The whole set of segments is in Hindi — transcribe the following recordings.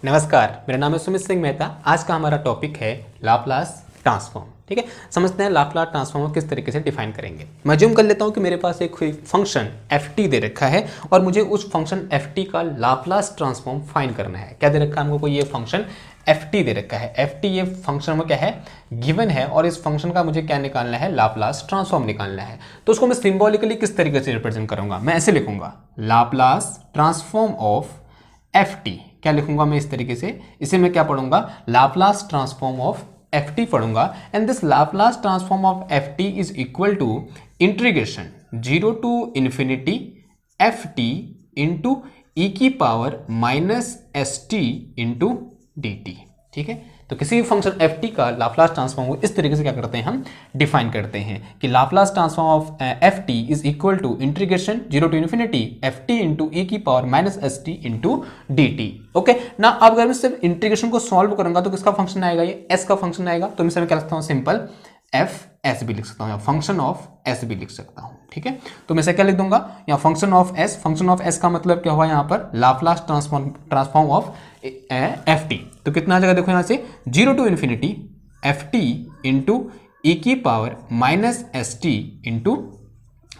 नमस्कार, मेरा नाम है सुमित सिंह मेहता। आज का हमारा टॉपिक है लाप्लास ट्रांसफॉर्म। ठीक है, समझते हैं लाप्लास ट्रांसफॉर्म को किस तरीके से डिफाइन करेंगे। मैं ज्यूम कर लेता हूं कि मेरे पास एक फंक्शन ft दे रखा है और मुझे उस फंक्शन ft का लाप्लास ट्रांसफॉर्म फाइंड करना है। क्या दे रखा है हमको? कोई ये फंक्शन ft दे रखा है। ft ये फंक्शन में क्या है? गिवन है और इस फंक्शन का मुझे क्या निकालना है? लाप्लास ट्रांसफॉर्म निकालना है। तो उसको मैं सिंबॉलिकली किस तरीके से रिप्रेजेंट करूंगा? मैं ऐसे लिखूंगा, लाप्लास ट्रांसफॉर्म ऑफ ft। क्या लिखूंगा मैं इस तरीके से? इसे मैं क्या पढ़ूंगा? लाप्लास ट्रांसफॉर्म ऑफ ft पढ़ूंगा। And this Laplace transform of ft is equal to integration 0 to infinity ft into e की power minus st into dt। ठीक है, तो किसी भी फंक्शन ft का लाप्लास ट्रांसफॉर्म को इस तरीके से क्या करते हैं? हम डिफाइन करते हैं कि Laplace transform of ft is equal to integration 0 to infinity ft into e की power minus st into dt। Okay ना, अब अगर मैं सिर्फ इंटीग्रेशन को सॉल्व करूंगा तो किसका फंक्शन आएगा? ये s का फंक्शन आएगा। तो मैं क्या लिखता हूँ? सिंपल f s भी लिख सकता हूँ या फंक्शन ऑफ s भी लिख सकता हूँ। ठीक है, तो मैं क्या लिख दूंगा? या function of s। Function of s का मतलब क्या हुआ यहाँ पर? Laplace transform of ft। तो कितना आ जाएगा? देखो यहाँ से 0 to infinity ft into e की power minus st into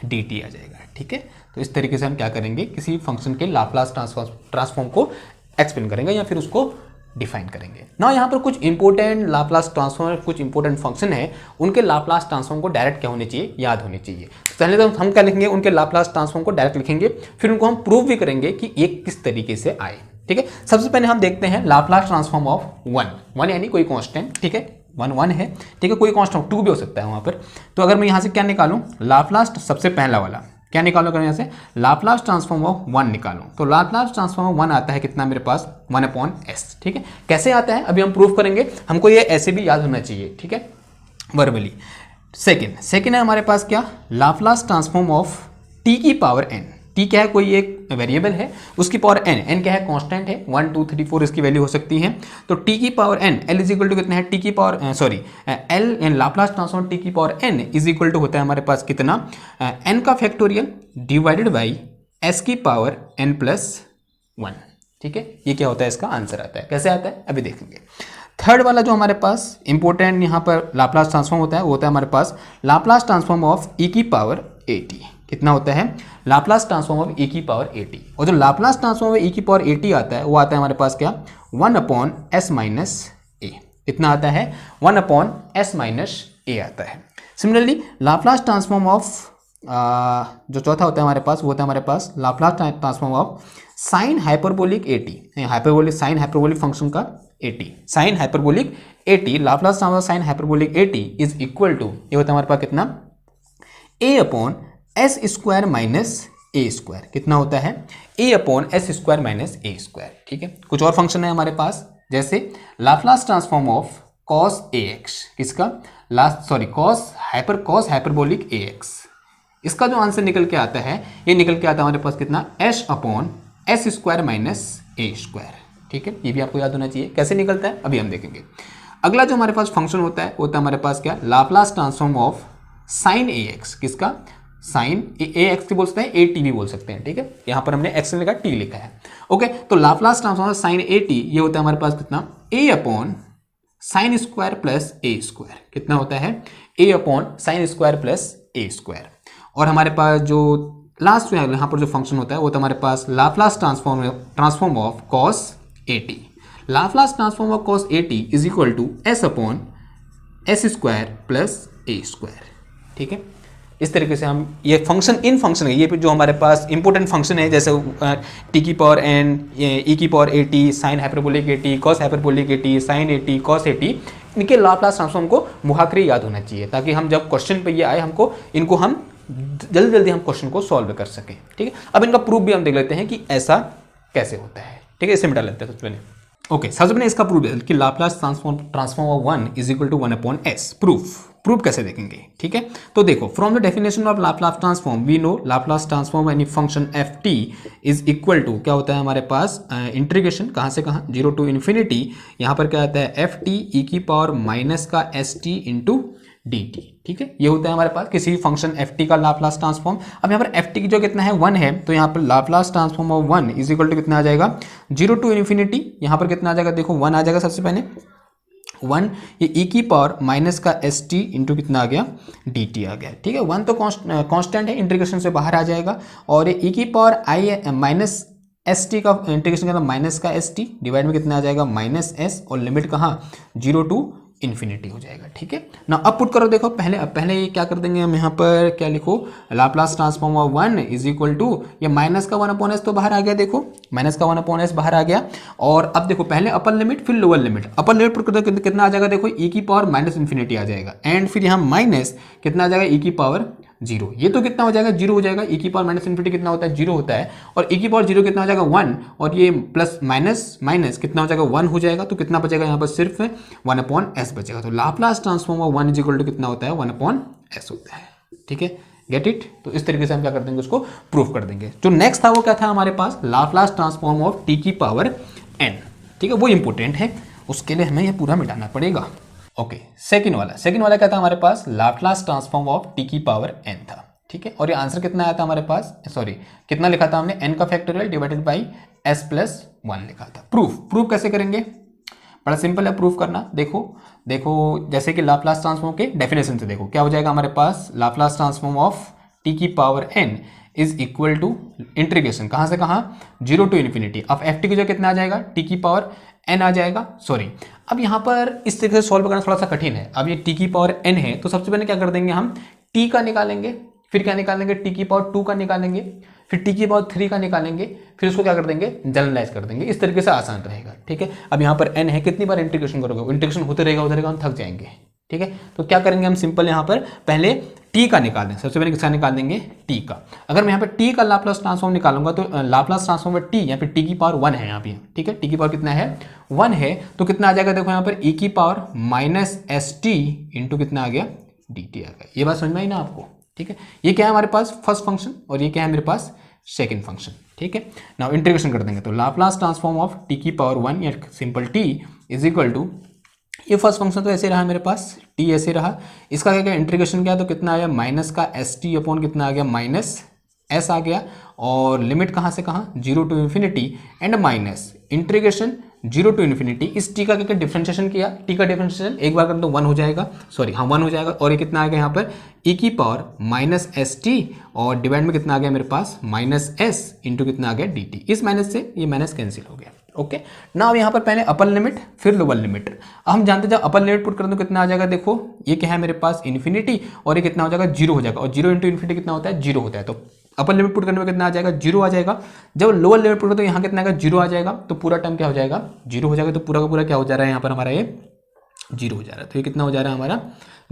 dt आ जाएगा। ठीक है, तो इस तरीके से हम क्या करेंगे? किसी फंक्शन के लाप्लास ट्रांसफॉर्म को एक्सप्लेन करेंगे या फिर उसको डिफाइन करेंगे ना। यहाँ पर कुछ इंपॉर्टेंट लाप्लास ट्रांसफॉर्म, कुछ इंपॉर्टेंट फंक्शन है, उनके लाप्लास ट्रांसफॉर्म को डायरेक्ट क्या होने चाहिए? याद होने चाहिए। तो पहले तो हम क्या लिखेंगे? उनके लाप्लास ट्रांसफॉर्म को डायरेक्ट लिखेंगे, फिर उनको हम प्रूव भी करेंगे कि ये किस तरीके से आए। ठीक है, सबसे पहले हम देखते हैं लाप्लास ट्रांसफॉर्म ऑफ वन यानी कोई कांस्टेंट। ठीक है, वन है। ठीक है, कोई कांस्टेंट 2 भी हो सकता है वहां पर। तो अगर मैं यहाँ से क्या निकालूं? लाप्लास, सबसे पहला वाला क्या निकालो? अगर यहाँ से लाप्लास ट्रांसफॉर्म ऑफ 1 निकालूं तो लाप्लास ट्रांसफॉर्म ऑफ 1 आता है कितना मेरे पास? 1/s। ठीक है, कैसे आता है अभी हम प्रूव करेंगे। हमको ये ऐसे भी याद होना चाहिए। ठीक है, वर्बली। सेकेंड है हमारे पास क्या? लाप्लास ट्रांसफॉर्म ऑफ t की पावर n। t क्या है? कोई एक वेरिएबल है, उसकी पावर n क्या है? कांस्टेंट है, 1 2 3 4 इसकी वैल्यू हो सकती है। तो t की power n l is equal to कितना है? t की power l Laplace transform t की power n is equal to होता है हमारे पास कितना? n का फैक्टोरियल डिवाइडेड बाई s की पावर n प्लस 1। ठीक है, ये क्या होता है? इसका आंसर आता है। कैसे आता है अभी देखेंगे। थर्ड वाला जो हमारे पास इंपॉर्टेंट यहाँ पर लाप्लास ट्रांसफॉर्म होता है, वो होता है हमारे पास लाप्लास ट्रांसफॉर्म ऑफ e की पावर at। कितना होता है? लाप्लास ट्रांसफॉर्म ऑफ e की पावर at। और जो लाप्लास ट्रांसफॉर्म ऑफ e की पावर at आता है वो आता है हमारे पास क्या? 1/s minus a। इतना आता है 1/s माइनस a आता है। सिमिलरली लाप्लास ट्रांसफॉर्म ऑफ जो चौथा होता है हमारे पास, वो होता है हमारे पास Laplace transform of sine hyperbolic at। Hyperbolic, sine hyperbolic function का at, sine hyperbolic at, Laplace transform sine hyperbolic at is equal to, ये होता है हमारे पास कितना? a/s square minus a square. कितना होता है? a/s square minus a square. ठीक है, कुछ और फंक्शन है हमारे पास, जैसे Laplace transform of cos ax। किसका? cos hyperbolic ax। इसका जो आंसर निकल के आता है, ये निकल के आता है हमारे पास कितना? s/s square minus a square. ठीक है, ये भी आपको याद होना चाहिए। कैसे निकलता है अभी हम देखेंगे। अगला जो हमारे पास फंक्शन होता है, वो होता है हमारे पास क्या? Laplace transform of sign ax। किसका? साइन ax बोल सकते हैं, at भी बोल सकते हैं। ठीक है, यहाँ पर हमने x लिखा, t लिखा है। ओके, तो Laplace transform of sine at ये होता है हमारे पास कितना? a/sin square plus a square. कितना होता है? a/sin square plus a square. और हमारे पास जो लास्ट में यहाँ पर जो फंक्शन होता है, वो तो हमारे पास Laplace transform of cos at। Laplace transform of cos at is equal to s/s square plus a square. ठीक है, इस तरीके से हम ये फंक्शन, इन फंक्शन ये जो हमारे पास इंपॉर्टेंट फंक्शन है, जैसे t की पावर n, e की power at, sine hyperbolic at, cos hyperbolic at, sine at, cos at, इनके लाप्लास ट्रांसफॉर्म को मुहावरे याद होना चाहिए, ताकि हम जब क्वेश्चन पे ये आए हमको इनको हम जल्दी हम क्वेश्चन को सॉल्व कर सकें। ठीक है, अब इनका प्रूफ भी हम देख लेते हैं कि ऐसा कैसे होता है। ठीक है, इसे मिटा लेते हैं सबसे पहले। ओके, सबसे पहले इसका प्रूफ है कि Laplace transform of 1 is equal to 1/s। Proof कैसे देखेंगे? ठीक है, तो देखो, from the definition of Laplace transform we know Laplace transform any function ft is equal to क्या होता है हमारे पास? इंटीग्रेशन कहाँ से कहाँ? 0 टू इन्फिनिटी। यहाँ पर क्या आता है? ft e की पावर माइनस का st इंटू डी टी। ठीक है, ये होता है हमारे पास किसी भी फंक्शन एफ टी का लाप्लास ट्रांसफॉर्म। अब यहाँ पर एफ टी की जो कितना है 1 है, तो यहाँ पर Laplace transform of 1 is equal to कितना आ जाएगा 0 टू इन्फिनिटी। यहाँ पर कितना आ जाएगा देखो 1 आ जाएगा सबसे पहले 1, ये ई की पावर माइनस का एस टी इंटू कितना आ गया डी टी आ गया। ठीक है, 1 तो कांस्टेंट है, इंटीग्रेशन से बाहर आ जाएगा, और ये ई की पावर आई माइनस एस टी का इंटीग्रेशन करना माइनस का एस टी डिवाइड में कितना आ जाएगा माइनस एस, और लिमिट कहाँ 0 टू इन्फिनिटी हो जाएगा। ठीक है ना, अब पुट करो देखो, पहले ये क्या कर देंगे हम, यहाँ पर क्या लिखो Laplace transform of 1 is equal to ये माइनस का 1 अपॉन एस तो बाहर आ गया, देखो माइनस का 1 अपॉन एस बाहर आ गया। और अब देखो पहले अपर लिमिट फिर lower limit, upper limit put कर दो कितना आ जाएगा देखो ई की पावर माइनस इन्फिनिटी आ जाएगा, एंड फिर यहाँ माइनस कितना आ जाएगा ई की पावर 0, ये तो कितना हो जाएगा 0 हो जाएगा, ई की पावर माइनस इन्फिनिटी कितना होता है 0 होता है, और ई की पावर 0 कितना हो जाएगा 1, और ये प्लस माइनस माइनस कितना हो जाएगा 1 हो जाएगा, तो कितना बचेगा यहाँ पर सिर्फ 1 अपॉन एस बचेगा। तो Laplace transform of 1 is equal to कितना होता है 1 अपॉन एस होता है। ठीक है, गेट इट। तो इस तरीके से हम क्या कर देंगे उसको प्रूफ कर देंगे। जो नेक्स्ट था वो क्या था हमारे पास लाप्लास ट्रांसफॉर्म ऑफ टी की पावर एन। ठीक है, वो इंपॉर्टेंट है, उसके लिए हमें ये पूरा मिटाना पड़ेगा। ओके, सेकंड वाला क्या था हमारे पास लाप्लास ट्रांसफॉर्म ऑफ टी की पावर एन था। ठीक है, और ये आंसर कितना आया था हमारे पास, सॉरी कितना लिखा था हमने, एन का factorial divided by S plus 1 लिखा था। प्रूफ कैसे करेंगे, बड़ा सिंपल है प्रूफ करना। देखो जैसे कि लाप्लास ट्रांसफॉर्म के डेफिनेशन से देखो क्या हो जाएगा हमारे पास, लाप्लास ट्रांसफॉर्म ऑफ टी की power N is equal to integration कहाँ से कहाँ 0 टू इन्फिनिटी। अब एफ टी की जो कितना आ जाएगा टी की पावर एन आ जाएगा, सॉरी अब यहाँ पर इस तरीके से सॉल्व करना थोड़ा सा कठिन है। अब ये टी की पावर एन है, तो सबसे पहले क्या कर देंगे हम टी का निकालेंगे, फिर क्या निकालेंगे टी की पावर 2 का निकालेंगे, फिर टी की पावर 3 का निकालेंगे, फिर उसको क्या कर देंगे जनरलाइज कर देंगे। इस तरीके से आसान रहेगा। ठीक है, अब यहाँ पर एन है, कितनी बार इंटीग्रेशन करोगे, इंटीग्रेशन होते रहेगा हम थक जाएंगे। ठीक है, तो क्या करेंगे हम सिंपल यहाँ पर पहले टी का निकाल दें, सबसे पहले किसका निकाल देंगे टी का। अगर मैं यहाँ पर टी का लाप्लास ट्रांसफॉर्म निकालूंगा तो लाप्लास ट्रांसफॉर्म टी, यहाँ पे टी की पावर 1 है यहाँ पे। ठीक है, टी की पावर कितना है 1 है, तो कितना आ जाएगा देखो यहाँ पर ई की power minus S T into कितना आ गया डी टी आ गया। ये बात समझ में आई ना आपको। ठीक है, ये क्या है हमारे पास फर्स्ट फंक्शन, और ये क्या है मेरे पास सेकंड फंक्शन। ठीक है, नाउ इंटीग्रेशन कर देंगे, तो लाप्लास ट्रांसफॉर्म ऑफ टी की पावर 1 या simple t is equal to, ये फर्स्ट फंक्शन तो ऐसे रहा मेरे पास, टी ऐसे रहा, इसका क्या इंटीग्रेशन किया तो कितना आ गया माइनस का एस टी अपॉन कितना आ गया माइनस एस आ गया, और लिमिट कहाँ से कहाँ 0 to infinity and minus integration 0 to infinity. इस टी का क्या डिफरेंशिएशन किया, टी का डिफरेंशिएशन एक बार कर दो 1 हो जाएगा, सॉरी हाँ 1 हो जाएगा, और ये कितना आ गया यहाँ पर ई की पावर माइनस एस टी, और डिवाइड में कितना आ गया मेरे पास माइनस एस इंटू कितना आ गया डी टी। इस माइनस से ये माइनस कैंसिल हो गया। ओके, ना अब यहाँ पर पहले अपर लिमिट फिर लोअर लिमिट। हम जानते हैं जब अपर लिमिट पुट कर दो कितना आ जाएगा, देखो ये क्या है मेरे पास इन्फिनिटी, और ये कितना हो जाएगा 0 हो जाएगा, और 0 इंटू इन्फिनिटी कितना होता है 0 होता है, तो अपर लिमिट पुट करने में कितना आ जाएगा 0 आ जाएगा। जब लोअर लिमिट पुट करो तो यहाँ कितना आएगा 0 आ जाएगा, तो पूरा टर्म क्या हो जाएगा 0 हो जाएगा, तो पूरा का पूरा क्या हो जा रहा है यहाँ पर हमारा ये 0 हो जा रहा है, तो ये कितना हो जा रहा है हमारा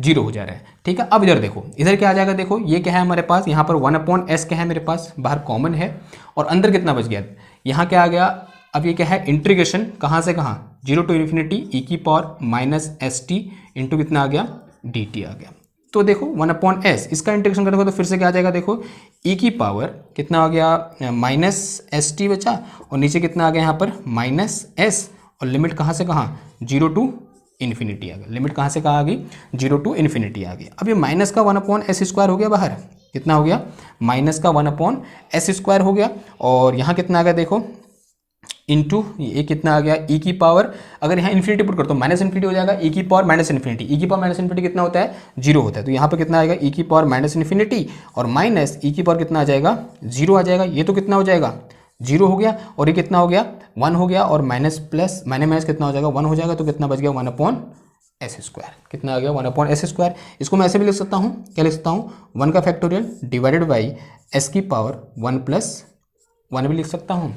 0 हो जा रहा है। ठीक है, अब इधर देखो, इधर क्या आ जाएगा, देखो ये क्या है हमारे पास यहाँ पर 1 अपॉन एस क्या है मेरे पास बाहर कॉमन है, और अंदर कितना बच गया यहाँ क्या आ गया, अब ये क्या है इंटीग्रेशन कहाँ से कहाँ 0 टू इन्फिनिटी ई की power minus S T into कितना आ गया डी टी आ गया। तो देखो 1 अपॉन एस, इसका इंटीग्रेशन करोगे तो फिर से क्या आ जाएगा, देखो ई की पावर कितना आ गया माइनस एस टी बचा, और नीचे कितना आ गया यहाँ पर माइनस एस, और लिमिट कहाँ से कहाँ 0 टू इन्फिनिटी आ गया। लिमिट कहाँ से कहाँ आ गई 0 टू इन्फिनिटी आ गई। अब ये माइनस का 1 अपॉन एस स्क्वायर हो गया बाहर, कितना हो गया माइनस का 1 अपॉन एस स्क्वायर हो गया, और यहाँ कितना आ गया देखो इंटू ये कितना आ गया ई की पावर, अगर यहाँ इन्फिनिटी पुट कर तो माइनस इन्फिनिटी हो जाएगा, ई की पावर माइनस इन्फिनिटी, ई की पावर माइनस इन्फिनिटी कितना होता है 0 होता है, तो यहाँ पर कितना आएगा ई की पावर माइनस इन्फिनिटी और माइनस ई की पावर कितना आ जाएगा 0 आ जाएगा। ये तो कितना हो जाएगा 0 हो गया, और ये कितना हो गया 1 हो गया, और माइनस प्लस माइनस कितना हो जाएगा 1 हो जाएगा, तो कितना बच गया 1 अपॉन एस स्क्वायर, कितना आ गया 1 अपॉन एस स्क्वायर। इसको मैं ऐसे भी लिख सकता हूँ, क्या लिख सकता हूँ 1 का फैक्टोरियल डिवाइडेड बाई एस की पावर 1 प्लस 1 भी लिख सकता हूँ।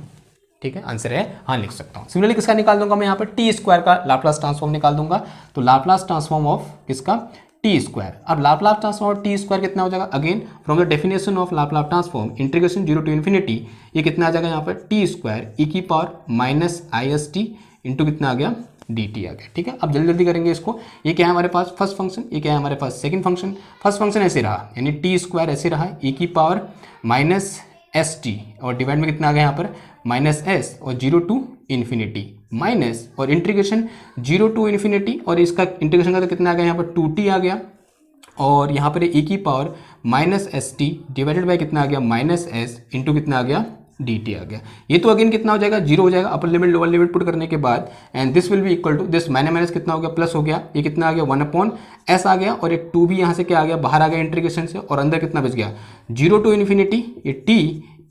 ठीक है, आंसर है हाँ लिख सकता हूँ। सिमिलरली किसका निकाल दूंगा मैं यहाँ पर टी स्क्वायर का लाप्लास ट्रांसफॉर्म निकाल दूंगा, तो लाप्लास ट्रांसफॉर्म ऑफ किसका टी स्क्वायर। अब Laplace transform of t square कितना हो जाएगा, again from the definition of Laplace transform integration 0 to infinity, ये कितना आ जाएगा यहाँ पर टी स्क्वायर ई की पावर माइनस आई एस टी इंटू कितना आ गया डी टी आ गया। ठीक है, अब जल्दी जल्दी करेंगे इसको। ये क्या है हमारे पास फर्स्ट फंक्शन, ये क्या है हमारे पास सेकंड फंक्शन। फर्स्ट फंक्शन ऐसे रहा, यानी टी स्क्वायर ऐसे रहा ई की पावर माइनस एस टी, और डिवाइड में कितना आ गया यहाँ पर माइनस एस, और 0 टू इन्फिनिटी माइनस, और इंटीग्रेशन 0 टू इन्फिनिटी, और इसका इंटीग्रेशन का तो कितना आ गया यहाँ पर 2t आ गया, और यहाँ पर e की power minus S T divided by कितना आ गया माइनस एस इंटू कितना आ गया डी टी आ गया। ये तो अगेन कितना हो जाएगा, जीरो हो जाएगा upper limit lower limit put करने के बाद, and this will be equal to this minus minus कितना हो गया प्लस हो गया, ये कितना आ गया 1/s आ गया, और ये 2 भी यहाँ से क्या आ गया बाहर आ गया इंटीग्रेशन से, और अंदर कितना बच गया 0 टू इन्फिनिटी ये टी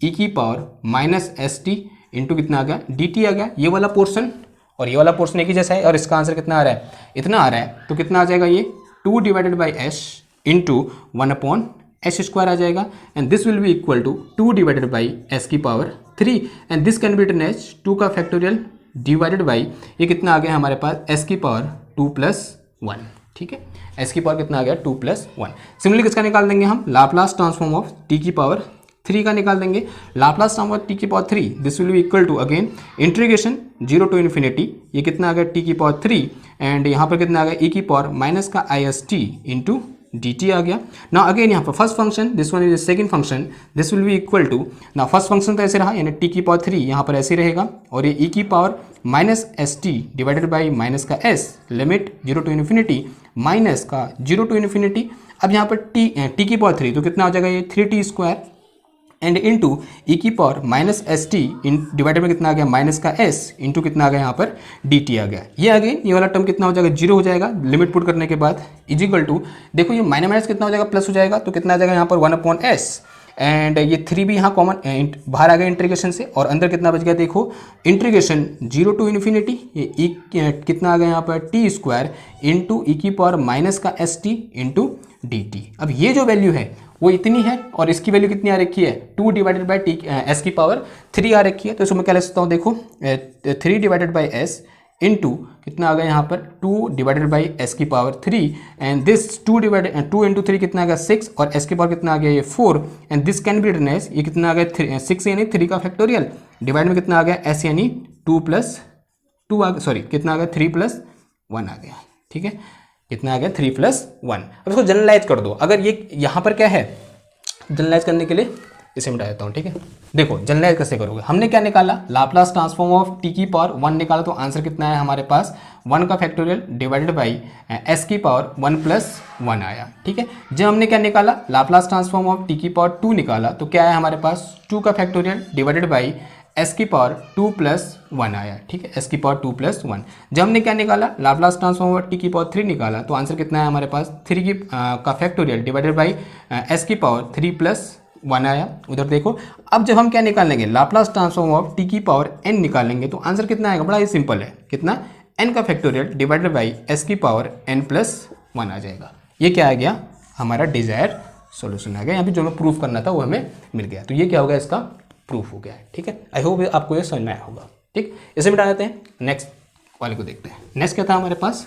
ई की power minus S T into कितना आ गया डी टी आ गया। ये वाला पोर्सन और ये वाला पोर्सन एक ही जैसा है, और इसका आंसर कितना आ रहा है इतना आ रहा है, तो कितना आ जाएगा ये 2 divided by S into 1/s² आ जाएगा, and this will be equal to 2 divided by S की power 3, and this can be written as 2 का फैक्टोरियल डिवाइडेड बाई ये कितना आ गया हमारे पास एस की पावर 2+1। ठीक है, एस की पावर कितना आ गया 2+1। सिमिलरली किसका निकाल देंगे हम, लाप्लास ट्रांसफॉर्म ऑफ टी की पावर 3 का निकाल देंगे। लाप्लास ट्रांसफॉर्म ऑफ टी की power 3 this will be equal to again integration 0 to infinity ये कितना आ गया टी की पावर 3, एंड यहाँ पर कितना आ गया ई की पावर माइनस का I S T into D T आ गया। ना अगेन यहाँ पर first function this one is second function this will be equal to, ना फर्स्ट फंक्शन तो ऐसे रहा यानी टी की पावर 3 यहाँ पर ऐसे रहेगा, और ये ई की power minus S T divided by minus का S limit 0 to infinity minus का 0 टू इन्फिनिटी। अब यहाँ पर टी की पावर 3 तो कितना हो जाएगा ये 3t² एंड इंटू ई की power minus S T divided में कितना आ गया माइनस का एस इंटू कितना आ गया यहाँ पर डी टी आ गया। ये अगेन ये वाला टर्म कितना हो जाएगा 0 हो जाएगा लिमिट पुट करने के बाद, इजिकल टू देखो ये माइनस माइनस कितना हो जाएगा प्लस हो जाएगा, तो कितना आ जाएगा यहाँ पर 1/s, एंड ये 3 भी यहाँ कॉमन बाहर आ गया इंटीग्रेशन से, और अंदर कितना बच गया देखो इंटीग्रेशन 0 टू इन्फिनिटी ये ई कितना आ गया यहाँ पर t² इंटू ई की पावर माइनस का S T into D T. अब ये जो वैल्यू है वो इतनी है, और इसकी वैल्यू कितनी आ रखी है 2 डिवाइडेड बाई टी एस की पावर 3 आ रखी है, तो इसको मैं क्या लिख सकता हूँ देखो 3 डिवाइडेड बाई एस इंटू कितना आ गया यहाँ पर 2 डिवाइडेड बाई एस की पावर 3, एंड दिस 2 इंटू 3 कितना आ गया 6, और एस की पावर कितना आ गया ये 4, and this can be written as ये कितना आ गया 6 यानी 3 का फैक्टोरियल डिवाइड में कितना आ गया एस यानी 2+2 आ गया, सॉरी कितना आ गया 3+1 आ गया। ठीक है, कितना आ गया 3+1। अब इसको जनरलाइज कर दो, अगर ये यहाँ पर क्या है जनरलाइज करने के लिए इसे मिटा देता हूँ। ठीक है, देखो जनरलाइज कैसे करोगे, हमने क्या निकाला लाप्लास ट्रांसफॉर्म ऑफ टी की पावर 1 निकाला, तो आंसर कितना है हमारे पास 1 का फैक्टोरियल डिवाइडेड बाई एस की पावर 1+1 आया। ठीक है, जब हमने क्या निकाला लाप्लास ट्रांसफॉर्म ऑफ टी की पावर 2 निकाला, तो क्या है हमारे पास 2 का फैक्टोरियल डिवाइडेड बाई एस की पावर 2+1 आया। ठीक है, एस की पावर 2+1। जब हमने क्या निकाला लाप्लास ट्रांसफॉर्म ऑफ टी की पावर 3 निकाला, तो आंसर कितना है हमारे पास 3 की का फैक्टोरियल डिवाइडेड बाई एस की पावर 3+1 आया। उधर देखो, अब जब हम क्या निकालेंगे लाप्लास ट्रांसफॉर्म ऑफ टी की पावर n निकालेंगे, तो आंसर कितना आएगा, बड़ा ही सिंपल है, कितना n का फैक्टोरियल डिवाइडेड बाई एस की पावर n+1 आ जाएगा। ये क्या आ गया हमारा डिजायर सॉल्यूशन आ गया, यहाँ पे जो हमें प्रूफ करना था वो हमें मिल गया, तो ये क्या होगा इसका प्रूफ हो गया है। ठीक है, आई होप आपको ये समझ में आया होगा। ठीक, इसे मिटा देते हैं, नेक्स्ट वाले को देखते हैं। नेक्स्ट क्या था हमारे पास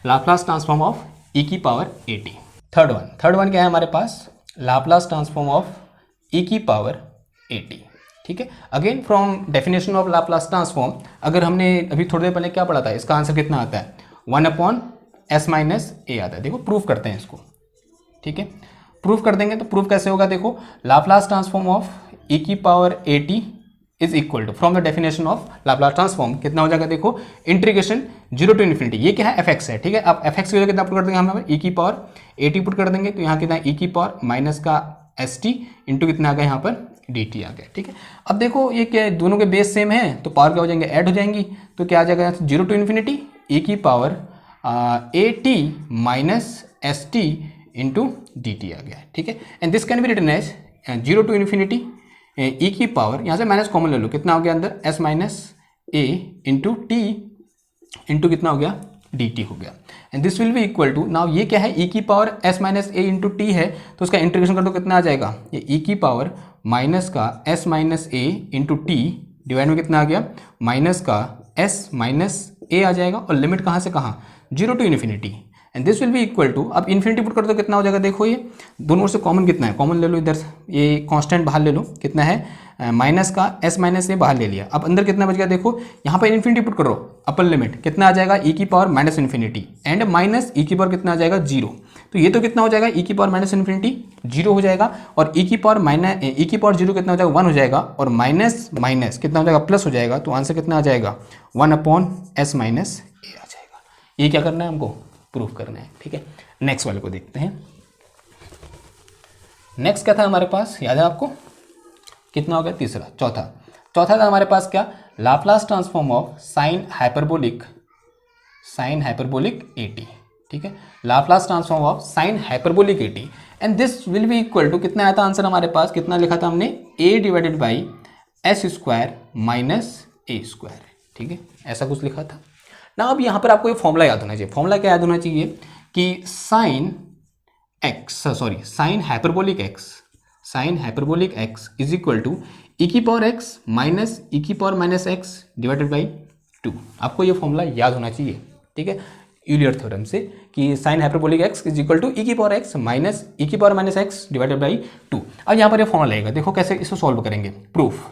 लाप्लास ट्रांसफॉर्म ऑफ ई की पावर 80। थर्ड वन क्या है हमारे पास लाप्लास ट्रांसफॉर्म ऑफ ई की पावर 80। ठीक है, again from definition of Laplace transform, अगर हमने अभी थोड़ी देर पहले क्या पढ़ा था, इसका आंसर कितना आता है 1/s - a आता है। देखो प्रूफ करते हैं इसको। ठीक है, प्रूफ कर देंगे, तो प्रूफ कैसे होगा देखो, लाप्लास ट्रांसफॉर्म ऑफ ई की power 80 is equal to from the definition of Laplace transform कितना हो जाएगा देखो इंटीग्रेशन 0 टू इन्फिनिटी, ये क्या है fx है। ठीक है, अब fx की वजह कितना पुट कर देंगे हम ई की पावर 80 पुट कर देंगे, तो यहाँ कितना ई की पावर माइनस का एस टी इंटू कितना आ गया यहाँ पर डी टी आ गया। ठीक है, अब देखो ये क्या दोनों के बेस सेम है, तो पावर क्या हो जाएंगे ऐड हो जाएंगी, तो क्या आ जाएगा 0 टू इन्फिनिटी ई की power 80 minus S T into D T आ गया। ठीक है, and this can be written as 0 to infinity E की पावर, यहाँ से माइनस कॉमन ले लो, कितना हो गया अंदर s माइनस ए इंटू टी इंटू कितना हो गया डी टी हो गया, and this will be equal to, now ये क्या है ई की पावर s माइनस ए इंटू टी है, तो उसका इंटीग्रेशन कर दो, कितना आ जाएगा ये ई की पावर माइनस का s माइनस ए इंटू टी डिवाइड में कितना आ गया माइनस का s माइनस ए आ जाएगा, और लिमिट कहाँ से कहाँ 0 to infinity, and this will be equal to, अब इन्फिनिटी पुट कर दो कितना हो जाएगा देखो, ये दोनों से कॉमन कितना है, कॉमन ले लो इधर से, ये कांस्टेंट बाहर ले लो, कितना है माइनस का s माइनस ए बाहर ले लिया, अब अंदर कितना बच गया देखो, यहाँ पर इन्फिनिटी पुट करो, अपर लिमिट कितना आ जाएगा ई की power minus infinity and minus E की पावर कितना आ जाएगा 0, तो ये तो कितना हो जाएगा ई की पावर माइनस इन्फिनिटी 0 हो जाएगा, और ई की पावर ई की पावर 0 कितना हो जाएगा 1 हो जाएगा, और माइनस माइनस कितना हो जाएगा प्लस हो जाएगा, तो आंसर कितना आ जाएगा 1/s माइनस ए आ जाएगा। ये क्या करना है हमको प्रूफ करना है। ठीक है, नेक्स्ट वाले को देखते हैं। नेक्स्ट क्या था हमारे पास, याद है आपको, कितना हो गया, तीसरा, चौथा था हमारे पास क्या, Laplace transform of sine hyperbolic a t, ठीक है, Laplace transform of sine hyperbolic a t, and this will be equal to, कितना आया था आंसर हमारे पास, कितना लिखा था हमने, a divided by s square minus a square, ठीक है, ऐसा कुछ लिखा था ना। अब यहाँ पर आपको ये फॉर्मूला याद होना चाहिए, फॉर्मूला क्या याद होना चाहिए कि sine hyperbolic X is equal to E की पावर एक्स माइनस ई की power minus X divided by 2। आपको ये फॉर्मूला याद होना चाहिए, ठीक है, यूलर थ्योरम से, कि sine hyperbolic X is equal to E की पावर एक्स माइनस ई की power minus X divided by 2। अब यहाँ पर ये फॉर्मूला लगेगा, देखो कैसे इसको सॉल्व करेंगे, प्रूफ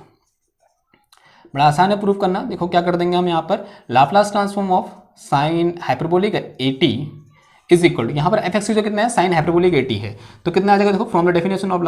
बड़ा आसान है प्रूफ करना। देखो क्या कर देंगे हम यहाँ पर, Laplace transform of sine hyperbolic eighty is equal to, यहाँ पर एफ एक्स जो कितना है, साइन हाइपरबोलिक एटी है, तो कितना आ जाएगा, देखो from the definition of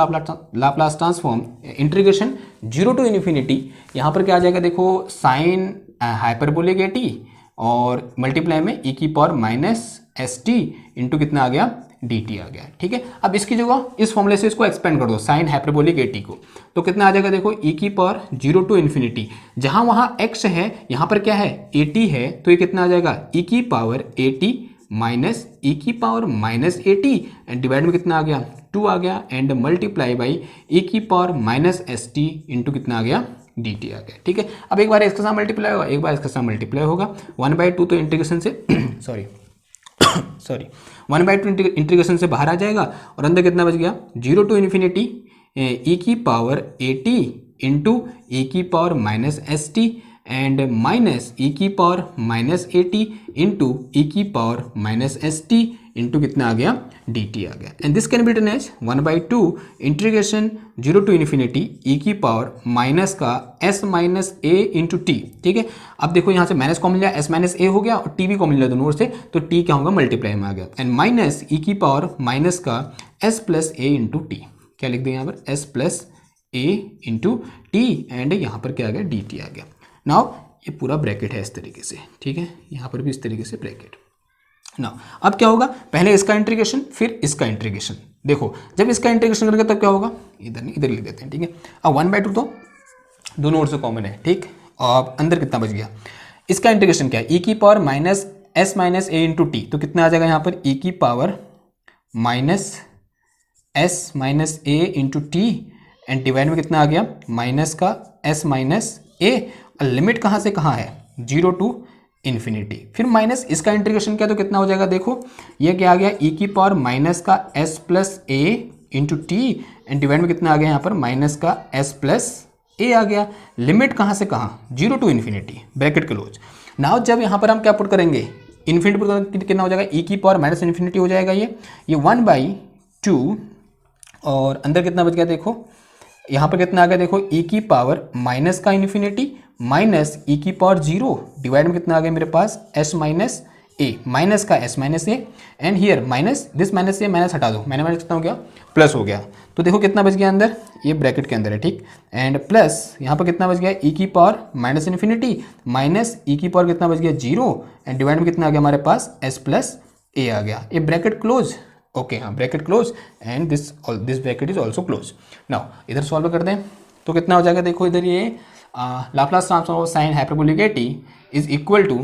Laplace transform integration 0 to infinity, यहाँ पर क्या आ जाएगा, देखो साइन हाइपरबोलिक एटी और मल्टीप्लाई में ई की power minus S T into कितना आ गया, डी टी आ गया, ठीक है। अब इसकी जगह इस फॉर्मूले से इसको एक्सपेंड कर दो साइन हाइपरबोलिक एटी को, तो कितना आ जाएगा, देखो ई की पावर 0 टू इन्फिनिटी, जहां वहां एक्स है यहाँ पर क्या है, एटी है, तो ये कितना आ जाएगा, ई की पावर एटी माइनस ई की power minus eighty and divide में कितना आ गया, 2 आ गया, एंड मल्टीप्लाई बाई ई की power minus S T into कितना आ गया, डी टी आ गया, ठीक है। अब एक बार इसके साथ मल्टीप्लाई होगा, एक बार इसके साथ मल्टीप्लाई होगा, 1/2 तो इंटीग्रेशन से सॉरी 1/2 इंटीग्रेशन से बाहर आ जाएगा, और अंदर कितना बच गया, 0 टू इन्फिनिटी ई की पावर एटी इंटू ई की power minus S T and minus E की power minus AT into E की power minus S T into कितना आ गया, डी टी आ गया, and this can be written as 1/2 integration 0 to infinity E की पावर माइनस का एस माइनस ए इंटू टी, ठीक है। अब देखो यहाँ से माइनस कॉमन लिया, एस माइनस ए हो गया और टी भी कॉमन लिया दोनों ओर से, तो टी क्या होगा, मल्टीप्लाई में आ गया, एंड माइनस ई की पावर माइनस का एस प्लस ए इंटू टी, क्या लिख दें यहाँ पर, S plus A into t, and यहाँ पर क्या आ गया, डी टी आ गया। नाउ ये पूरा ब्रैकेट है इस तरीके से, ठीक है, यहाँ पर भी इस तरीके से ब्रैकेट। नाउ अब क्या होगा, पहले इसका इंटीग्रेशन फिर इसका इंटीग्रेशन, देखो जब इसका इंटीग्रेशन करेंगे तब क्या होगा, इधर नहीं इधर लिख देते हैं, ठीक है। अब 1/2 तो दोनों ओर से कॉमन है, ठीक, और अंदर कितना बच गया, इसका इंटीग्रेशन क्या है, ई की पावर माइनस एस माइनस ए इंटू टी, तो कितना आ जाएगा यहाँ पर, ई की power minus S minus A into t and divide में कितना आ गया, माइनस का एस माइनस ए, लिमिट कहाँ से कहाँ है, 0 टू इन्फिनिटी, फिर माइनस इसका इंटीग्रेशन क्या, तो कितना हो जाएगा, देखो ये क्या आ गया, ई की पावर माइनस का S plus A into t and divide में कितना आ गया यहाँ पर, माइनस का एस प्लस ए आ गया, लिमिट कहाँ से कहाँ, 0 to infinity, bracket close. Now जब यहाँ पर हम क्या पुट करेंगे, इन्फिनिटी पुट करेंगे, कितना हो जाएगा, ई की पावर माइनस इन्फिनिटी हो जाएगा, ये 1/2 और अंदर कितना बच गया, देखो यहाँ पर कितना आ गया, देखो ई की पावर माइनस का इन्फिनिटी माइनस ई की पावर 0 डिवाइड में कितना आ गया मेरे पास, एस माइनस ए, माइनस का S minus A and here minus this minus से माइनस हटा दो, माइनस कितना हो गया, प्लस हो गया, तो देखो कितना बच गया अंदर, ये ब्रैकेट के अंदर है, ठीक, एंड प्लस यहाँ पर कितना बच गया, ई की power minus infinity minus E की पावर कितना बच गया, 0 एंड डिवाइड में कितना आ गया हमारे पास, एस प्लस ए आ गया, ये ब्रैकेट क्लोज, ओके हाँ bracket close, and this bracket is also close. Now इधर सॉल्व कर दें तो कितना हो जाएगा, देखो इधर ये Laplace transform of sine hyperbolic eighty is equal to,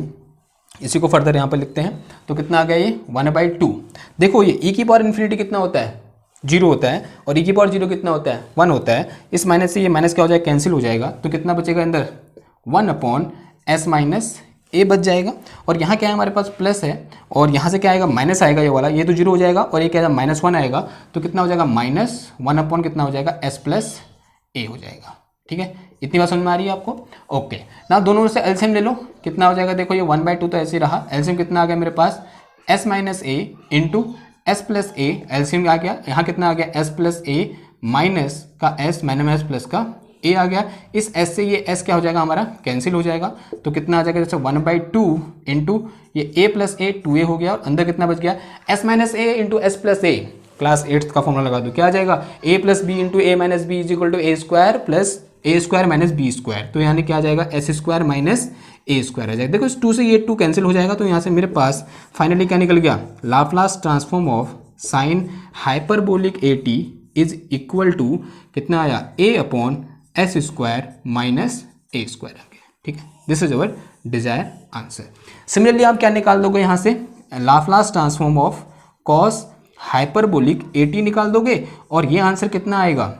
इसी को फर्दर यहाँ पर लिखते हैं, तो कितना आ गया ये 1/2। देखो ये ई की पावर इन्फिनिटी कितना होता है, 0 होता है, और ई की पावर 0 कितना होता है, 1 होता है, इस माइनस से ये माइनस क्या हो जाएगा, कैंसिल हो जाएगा, तो कितना बचेगा अंदर, 1/s माइनस ए बच जाएगा, और यहाँ क्या है हमारे पास प्लस है, और यहाँ से क्या आएगा, माइनस आएगा, ये वाला ये तो 0 हो जाएगा, और ये क्या है -1 आएगा, तो कितना हो जाएगा, -1 कितना हो जाएगा, s प्लस ए हो जाएगा, ठीक है। इतनी बात समझ में आ रही है आपको, ओके। ना दोनों से एलसीएम ले लो, कितना हो जाएगा, देखो ये 1/2 तो ऐसे ही रहा, एलसीएम कितना आ गया मेरे पास, s माइनस ए इंटू एस प्लस ए, एलसीएम आ गया, यहाँ कितना आ गया, s प्लस ए माइनस का s माइनस प्लस का a आ गया, इस s से ये s क्या हो जाएगा हमारा, कैंसिल हो जाएगा, तो कितना आ जाएगा, जैसे 1/2 इंटू ये a प्लस ए 2a हो गया, और अंदर कितना बच गया, s minus A into s plus a, class 8th का फॉर्मूला लगा दो, क्या आ जाएगा, a plus b into a minus b is equal to a square plus a square minus b square, तो यानी क्या आ जाएगा, s square minus a square आ जाएगा। देखो इस 2 से ये 2 कैंसिल हो जाएगा, तो यहाँ से मेरे पास फाइनली क्या निकल गया, Laplace transform of sine hyperbolic eighty is equal to कितना आया a upon s square minus a square आ गया। ठीक है, this is our desire answer. Similarly आप क्या निकाल दोगे यहाँ से, Laplace transform of cos hyperbolic AT निकाल दोगे और ये आंसर कितना आएगा,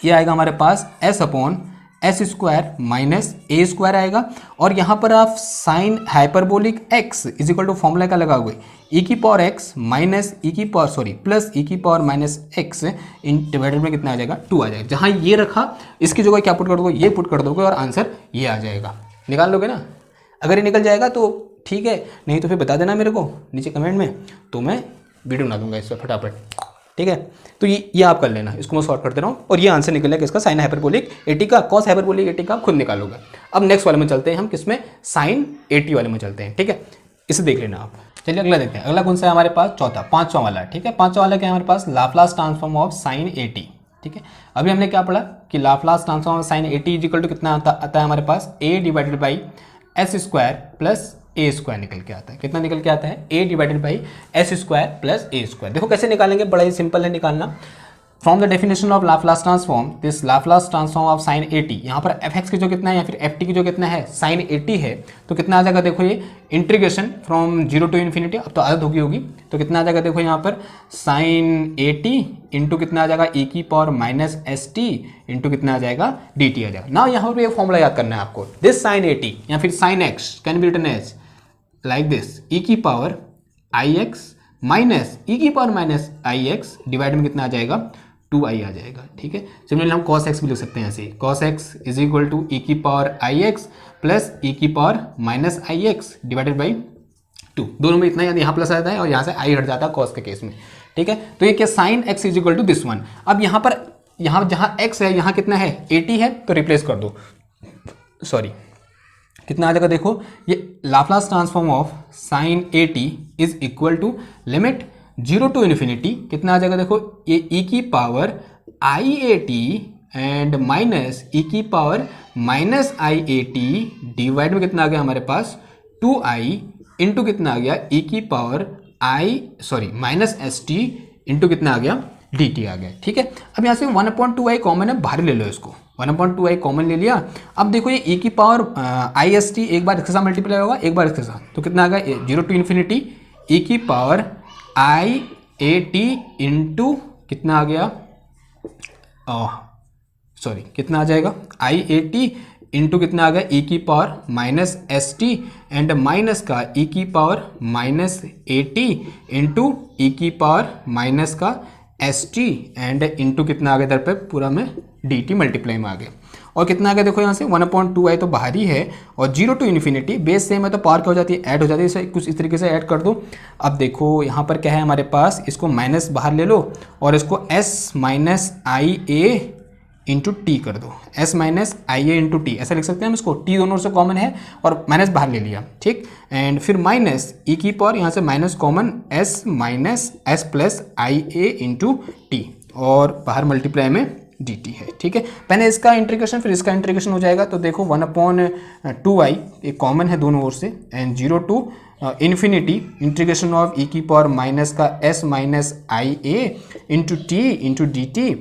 ये आएगा हमारे पास s upon s square minus a square आएगा। और यहाँ पर आप sine hyperbolic x is equal to formula का लगाओगे e की पावर x माइनस e की पावर सॉरी प्लस e की पावर माइनस x इन डिवाइडेड में कितना आ जाएगा 2 आ जाएगा। जहाँ ये रखा इसकी जगह क्या पुट कर दोगे, ये पुट कर दोगे और आंसर ये आ जाएगा। निकाल लोगे ना, अगर ये निकल जाएगा तो ठीक है, नहीं तो फिर बता देना मेरे को नीचे कमेंट में, तो मैं वीडियो बना दूंगा इस पर फटाफट। ठीक है, तो ये आप कर लेना, इसको मैं सॉल्व करते रहूँ और ये आंसर निकलेगा इसका साइन हाइपरबोलिक AT का, कॉस हाइपरबोलिक AT का खुद निकालोगे। अब नेक्स्ट वाले में चलते हैं हम, किसमें, साइन AT वाले में चलते हैं। ठीक है, इसे देख लेना आप। चलिए अगला देखते हैं, अगला कौन सा है हमारे पास, चौथा, पांचवा वाला। ठीक है, पांचवा वाला क्या है हमारे पास, Laplace transform of sine AT। ठीक है, अभी हमने क्या पढ़ा कि Laplace transform of sine AT is equal to कितना आता है हमारे पास, a divided by s square plus a square निकल के आता है। कितना निकल के आता है, a divided by s square plus a square. देखो कैसे निकालेंगे, बड़ा ही सिंपल है निकालना। From the definition of Laplace transform, this Laplace transform of sine AT, यहाँ पर fx की जो कितना है या फिर ft की जो कितना है साइन AT है, तो कितना आ जाएगा, देखो ये इंटीग्रेशन फ्रॉम 0 टू इन्फिनिटी, अब तो आदत होगी, तो कितना आ जाएगा, देखो यहाँ पर साइन AT इंटू कितना आ जाएगा e की पावर माइनस ST इंटू कितना आ जाएगा dt आ जाएगा ना। यहाँ पर एक फॉर्मूला याद करना है आपको, दिस साइन AT या फिर sine x can be written as like this, e की पावर ix माइनस e की पावर माइनस ix डिवाइड में कितना आ जाएगा 2i आ जाएगा। ठीक है, सिमिलरली हम cos x भी लिख सकते हैं ऐसे, cos x is equal to e की पावर ix प्लस e की power minus ix divided by 2। दोनों में इतना यहाँ प्लस आ जाता है और यहाँ से i हट जाता है cos के केस में। ठीक है, तो ये क्या, sine x is equal to this one. अब यहाँ पर यहाँ जहाँ x है यहाँ कितना है AT है, तो रिप्लेस कर दो, सॉरी कितना आ जाएगा, देखो ये Laplace transform of sine AT is equal to limit 0 to infinity, कितना आ जाएगा, देखो ये e की power IAT and minus e की पावर माइनस IAT डिवाइड में कितना आ गया हमारे पास 2i इंटू कितना आ गया e की पावर माइनस ST इंटू कितना आ गया dt आ गया। ठीक है, अब यहाँ से 1/2i कॉमन है, बाहर ले लो इसको, 1/2i कॉमन ले लिया। अब देखो ये e की पावर IST एक बार इसके साथ मल्टीप्लाई होगा, एक बार इसके साथ, तो कितना आ गया 0 टू इन्फिनिटी e की पावर IAT इंटू कितना आ गया, सॉरी कितना आ जाएगा IAT इंटू कितना आ गया e की power minus ST and minus का e की power minus AT into e की पावर माइनस का ST एंड इंटू कितना आ गया इधर पे पूरा में dt मल्टीप्लाई में आ गया। और कितना आ गया, देखो यहाँ से 1/2i तो बाहर ही है और 0 टू इन्फिनिटी बेस सेम है तो पावर क्या हो जाती है, ऐड हो जाती है, इसे कुछ इस तरीके से ऐड कर दो। अब देखो यहाँ पर क्या है हमारे पास, इसको माइनस बाहर ले लो और इसको s minus IA into T कर दो, s minus IA into T ऐसा लिख सकते हैं हम इसको, t दोनों से कॉमन है और माइनस बाहर ले लिया। ठीक, एंड फिर माइनस e की पावर यहाँ से माइनस common s minus s plus IA into T और बाहर मल्टीप्लाई में dt है। ठीक है, पहले इसका इंटीग्रेशन फिर इसका इंटीग्रेशन हो जाएगा, तो देखो 1/2i एक कॉमन है दोनों ओर से and 0 to infinity integration of e की पावर माइनस का s minus IA into t into dt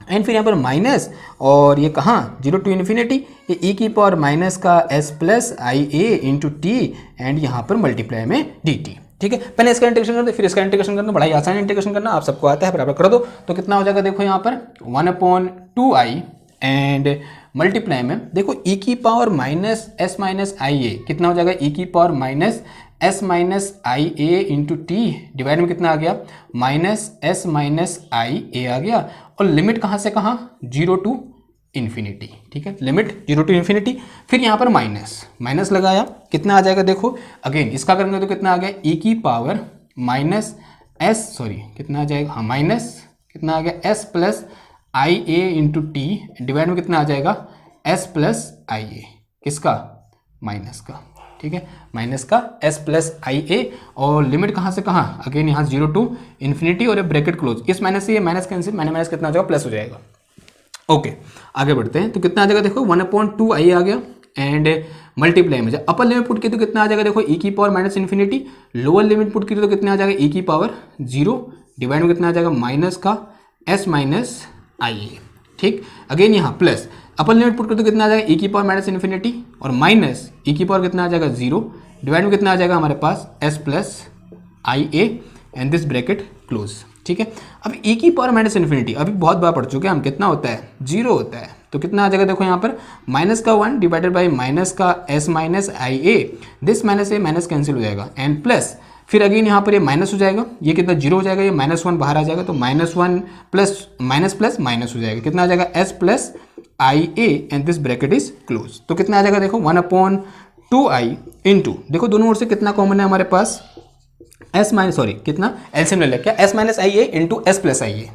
and फिर यहाँ पर माइनस और ये कहाँ 0 टू इन्फिनिटी ये e की पावर माइनस का s plus IA into t and यहाँ पर मल्टीप्लाई में dt। ठीक है, पहले इसका इंटीग्रेशन कर दो फिर इसका इंटीग्रेशन करना, बड़ा ही आसान इंटीग्रेशन करना, आप सबको आता है, बराबर कर दो तो कितना हो जाएगा, देखो यहाँ पर 1/2i एंड मल्टीप्लाई में देखो e की power minus s minus IA कितना हो जाएगा e की power minus s minus IA into T divide में कितना आ गया माइनस s माइनस IA आ गया और लिमिट कहाँ से कहाँ 0 टू इन्फिनिटी। ठीक है, लिमिट 0 टू इन्फिनिटी, फिर यहाँ पर माइनस लगाया, कितना आ जाएगा, देखो अगेन इसका करेंगे तो कितना आ गया e की पावर माइनस s कितना आ जाएगा, हाँ माइनस कितना आ गया s plus IA into T divide में कितना आ जाएगा s प्लस IA किसका माइनस का। ठीक है, माइनस का s प्लस IA और लिमिट कहाँ से कहाँ, अगेन यहाँ 0 टू इन्फिनिटी और ब्रैकेट क्लोज, इस माइनस से ये माइनस कैंसिल, माइनस कितना हो जाएगा प्लस हो जाएगा। ओके, आगे बढ़ते हैं, तो कितना आ जाएगा, देखो 1/2i आ गया एंड मल्टीप्लाई में जब अपर लिमिट पुट की तो कितना आ जाएगा, देखो e की power minus infinity, lower limit put की तो कितना आ जाएगा e की पावर 0 डिवाइड में कितना आ जाएगा माइनस का एस माइनस आई ए। ठीक, अगेन यहाँ प्लस अपर लिमिट पुट कर तो कितना आ जाएगा, ई की पावर माइनस इन्फिनिटी और माइनस ई की पावर कितना आ जाएगा 0, डिवाइड में कितना आ जाएगा हमारे पास s plus i a and this bracket close. ठीक है, अब ई की पावर माइनस इन्फिनिटी अभी बहुत बार पढ़ चुके हैं हम, कितना होता है 0 होता है, तो कितना आ जाएगा देखो यहाँ पर माइनस का 1 डिवाइडेड बाई माइनस का S minus i A, this minus A minus cancel हो जाएगा एंड प्लस फिर अगेन यहाँ पर ये माइनस हो जाएगा, ये कितना 0 हो जाएगा, ये -1 बाहर आ जाएगा तो -1 प्लस माइनस प्लस माइनस हो जाएगा, कितना आ जाएगा S plus i a and this bracket is close. तो कितना आ जाएगा देखो 1/2i इंटू, देखो दोनों ओर से कितना कॉमन है हमारे पास एस माइनस, सॉरी कितना एलसीएम ले लिया क्या, S minus i a into s plus i A,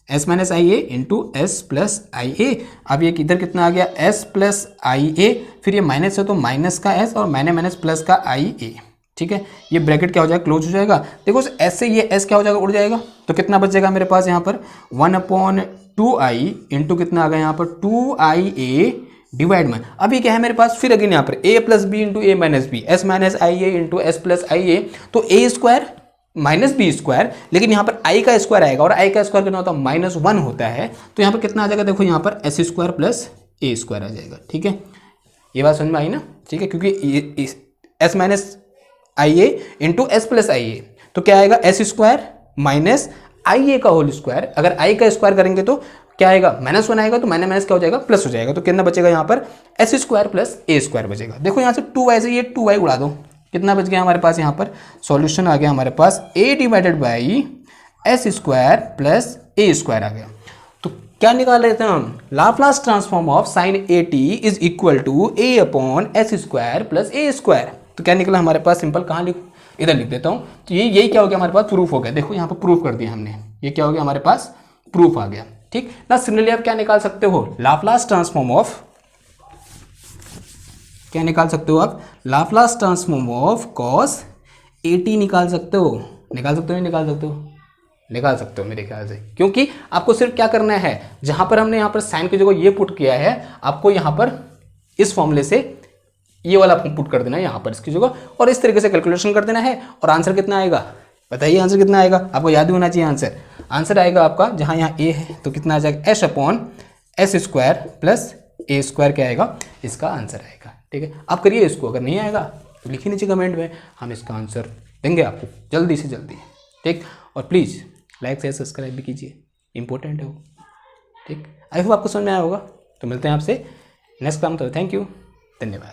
S minus i a into s plus i ए। अब ये इधर कितना आ गया एस प्लस आई ए, फिर ये माइनस है तो माइनस का एस और माइनस प्लस का आई ए। ठीक है, ये ब्रैकेट क्या हो जाएगा क्लोज हो जाएगा, देखो एस से ये एस क्या हो जाएगा उड़ जाएगा, तो कितना बचेगा मेरे पास यहाँ पर 1/2i इंटू कितना आ गया यहाँ पर 2ia डिवाइड में, अभी क्या है मेरे पास फिर अगेन यहाँ पर a plus b into a minus b, s minus i a into s plus i a, तो a square minus b square, लेकिन यहाँ पर आई का स्क्वायर आएगा और आई का स्क्वायर कितना होता है -1 होता है, तो यहाँ पर कितना आ जाएगा देखो यहाँ पर S square plus a square आ जाएगा। ठीक है, ये बात समझ में आई ना। ठीक है, क्योंकि S minus i a into s plus i a, तो क्या आएगा एस स्क्वायर माइनस आई ए का होल स्क्वायर, अगर आई का स्क्वायर करेंगे तो क्या आएगा -1 आएगा, तो माइनस क्या हो जाएगा प्लस हो जाएगा, तो कितना बचेगा यहाँ पर S square plus a square बचेगा। देखो यहाँ से 2y से ये 2y उड़ा दो, कितना बच गया हमारे पास यहाँ पर सॉल्यूशन आ गया हमारे पास a divided by s square plus a square आ गया। तो क्या निकाल रहे थे हम, Laplace transform of sine a t is equal to a upon s square plus a square. तो क्या निकला हमारे पास, सिंपल कहाँ लिखूँ, इधर लिख देता हूँ, तो यही क्या हो गया हमारे पास प्रूफ हो गया। देखो यहाँ पर प्रूफ कर दिया हमने, ये क्या हो गया हमारे पास प्रूफ आ गया। ठीक ना, सिमिलरली आप क्या निकाल सकते हो, लाप्लास ट्रांसफॉर्म ऑफ, क्या निकाल सकते हो आप, Laplace transform of cos A T निकाल सकते हो, निकाल सकते हो नहीं निकाल सकते हो, निकाल सकते हो मेरे ख्याल से, क्योंकि आपको सिर्फ क्या करना है, जहां पर हमने यहाँ पर साइन की जगह ये पुट किया है, आपको यहाँ पर इस फॉर्मूले से ये वाला पुट कर देना है यहाँ पर इसकी जगह, और इस तरीके से कैलकुलेशन कर देना है, और आंसर कितना आएगा बताइए, आंसर कितना आएगा, आपको याद ही होना चाहिए आंसर। आंसर आएगा आपका जहाँ यहाँ ए है तो कितना आ जाएगा s upon s square plus a square, क्या आएगा इसका आंसर आएगा। ठीक है, आप करिए इसको, अगर नहीं आएगा तो लिखिए नीचे कमेंट में, हम इसका आंसर देंगे आपको जल्दी से जल्दी। ठीक, और प्लीज़ लाइक शेयर सब्सक्राइब भी कीजिए, इंपॉर्टेंट है वो। ठीक, आई होप आपको समझ में आया होगा। तो मिलते हैं आपसे नेक्स्ट काम, तो थैंक यू, धन्यवाद।